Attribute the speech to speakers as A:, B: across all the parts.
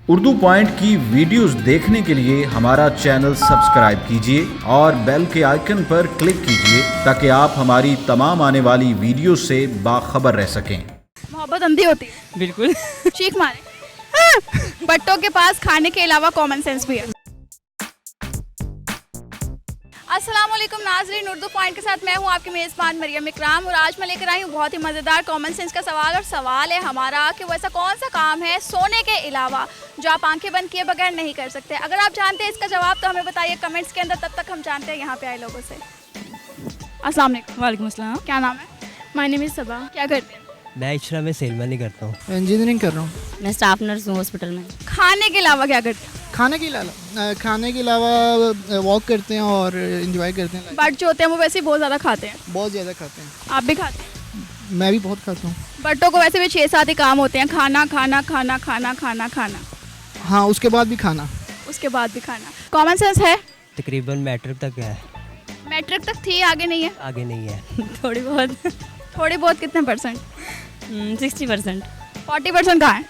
A: Urdu point की videos देखने के लिए हमारा चैनल सब्सक्राइब कीजिए और बेल के आइकन पर क्लिक कीजिए ताकि आप हमारी तमाम आने वाली वीडियो से बाखबर रह सकें।
B: मोहब्बत अंधी होती है।
C: बिल्कुल।
B: चीख मारे। बट्टों के पास खाने के अलावा कॉमन सेंस भी है। अस्सलाम वालेकुम नाज़रीन, उर्दू पॉइंट के साथ मैं हूं आपकी मेज़बान मरियम इकराम और आज मैं लेकर आई हूं बहुत ही मज़ेदार कॉमन सेंस का सवाल। और सवाल है हमारा कि वो ऐसा कौन सा काम है सोने के अलावा जो आप आंखें बंद किए बगैर नहीं कर सकते। अगर आप जानते हैं इसका जवाब तो हमें बताइए कमेंट्स के अंदर, तब तक हम जानते हैं यहाँ पे आए लोगों से। अस्सलाम वालेकुम।
C: वालेकुम अस्सलाम।
B: क्या नाम है?
D: माय नेम इज़ सबा।
B: क्या करते हैं?
E: मैं इशरा में सेलमैनी करता हूँ।
F: इंजीनियरिंग कर रहा हूँ।
D: मैं स्टाफ नर्स हूँ हॉस्पिटल में।
B: खाने के अलावा क्या करते हैं?
F: खाने के अलावा वॉक करते हैं और एंजॉय करते हैं।
B: बट जो होते हैं वो वैसे ही बहुत ज़्यादा खाते हैं।
F: बहुत ज़्यादा खाते हैं।
B: आप भी खाते हैं?
F: मैं भी बहुत खाता हूँ।
B: बट्टों को वैसे भी 6-7 ही काम होते हैं, खाना खाना खाना खाना खाना खाना,
F: हाँ, उसके बाद भी खाना।
B: उसके बाद भी खाना। कॉमन सेंस है?
E: तकरीबन मैट्रिक तक है,
B: मैट्रिक तक थी, आगे नहीं है।
E: आगे नहीं है।
D: थोड़ी बहुत।
B: थोड़ी बहुत कितने परसेंट?
D: 60%।
B: 40% कहाँ है?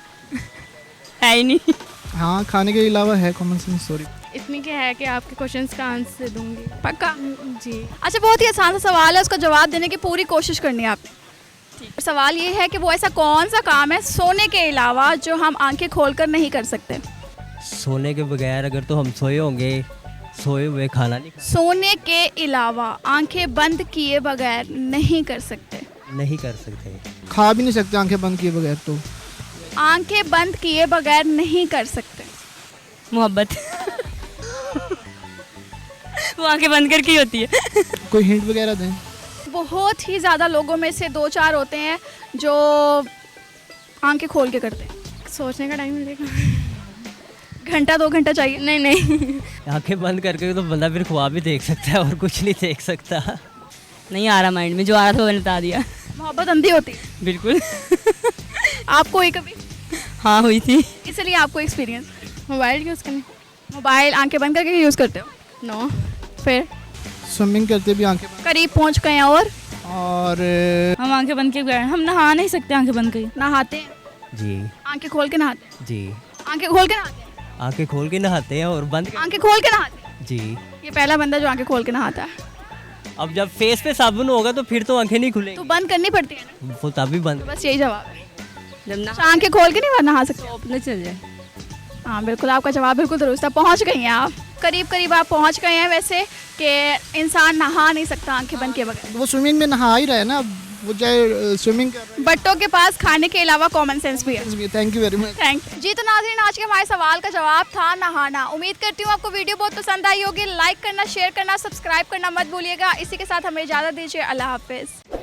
D: है ही नहीं।
F: हाँ, खाने के अलावा है कॉमन सेंस। सॉरी।
D: इतनी क्या है कि आपके क्वेश्चंस का आंसर दूंगी।
B: पक्का?
D: जी।
B: अच्छा, बहुत ही आसान सा सवाल है, उसका जवाब देने की पूरी कोशिश करनी है आपने। सवाल ये है कि वो ऐसा कौन सा काम है सोने के अलावा जो हम आंखें खोलकर नहीं कर सकते।
E: सोने के बगैर अगर तो हम सोए होंगे, सोए हुए खाना नहीं
B: सोने के अलावा आंखें बंद किए बगैर नहीं कर सकते।
E: नहीं कर सकते।
F: खा भी नहीं सकते आंखें बंद किए बगैर। तो
B: आंखें बंद किए बगैर नहीं कर सकते।
D: मोहब्बत। वो आंखें बंद करके ही होती है।
F: कोई हिंट वगैरह दें।
B: बहुत ही ज़्यादा लोगों में से 2-4 होते हैं जो आंखें खोल के करते हैं।
D: सोचने का टाइम मिलेगा।
B: घंटा 2 घंटा चाहिए?
D: नहीं नहीं।
E: आंखें बंद करके तो बंदा फिर ख्वाब भी देख सकता है और कुछ नहीं देख सकता।
D: नहीं आ रहा माइंड में, जो आ रहा था वो मैंने बता दिया।
B: मोहब्बत अंधी होती है।
D: बिल्कुल।
B: आपको ही कभी?
D: हाँ हुई थी।
B: इसलिए आपको एक्सपीरियंस।
D: मोबाइल यूज़ करने।
B: मोबाइल आंखें बंद करके यूज़ करते हो?
D: नो।
B: फिर
F: स्विमिंग करते भी आंखें बंद।
B: करीब पहुंच गए हैं।
F: और
D: हम आंखें बंद किए बगैर हम नहा नहीं सकते आंखें बंद करके।
B: नहाते हैं?
E: जी
B: आंखें खोल के नहाते हैं?
E: जी।
B: आंखें खोल के नहाते हैं?
E: आंखें खोल के नहाते हैं और बंद
B: आंखें खोल के नहाते हैं?
E: जी।
B: ये पहला बंदा जो आंखें खोल के नहाता है।
E: अब जब फेस पे साबुन होगा तो फिर तो आंखें नहीं
B: तो
E: खुलेंगी,
B: बंद करनी पड़ती है ना।
E: वो तभी बंद।
B: तो बस यही जवाब है।
D: जब ना
B: अच्छा, आंखें खोल के नहीं नहा सकते?
D: अपने चल जाए।
B: हाँ बिल्कुल, आपका जवाब बिल्कुल दुरुस्त है। पहुंच गई हैं आप, करीब करीब आप पहुंच गए हैं वैसे कि इंसान नहा नहीं सकता आंखें बंद किए बगैर।
F: वो स्विमिंग में नहा ही रहा है ना। वो चाहे स्विमिंग कर रहा
B: बट्टों के पास खाने के अलावा कॉमन सेंस भी है।
F: है। Thank you very much.
B: Thank जी। तो नाज़रीन, आज के हमारे सवाल का जवाब था नहाना। उम्मीद करती हूँ आपको वीडियो बहुत पसंद आई होगी। लाइक करना, शेयर करना, सब्सक्राइब करना मत भूलिएगा। इसी के साथ हमें इजाज़त दीजिए। अल्लाह हाफिज़।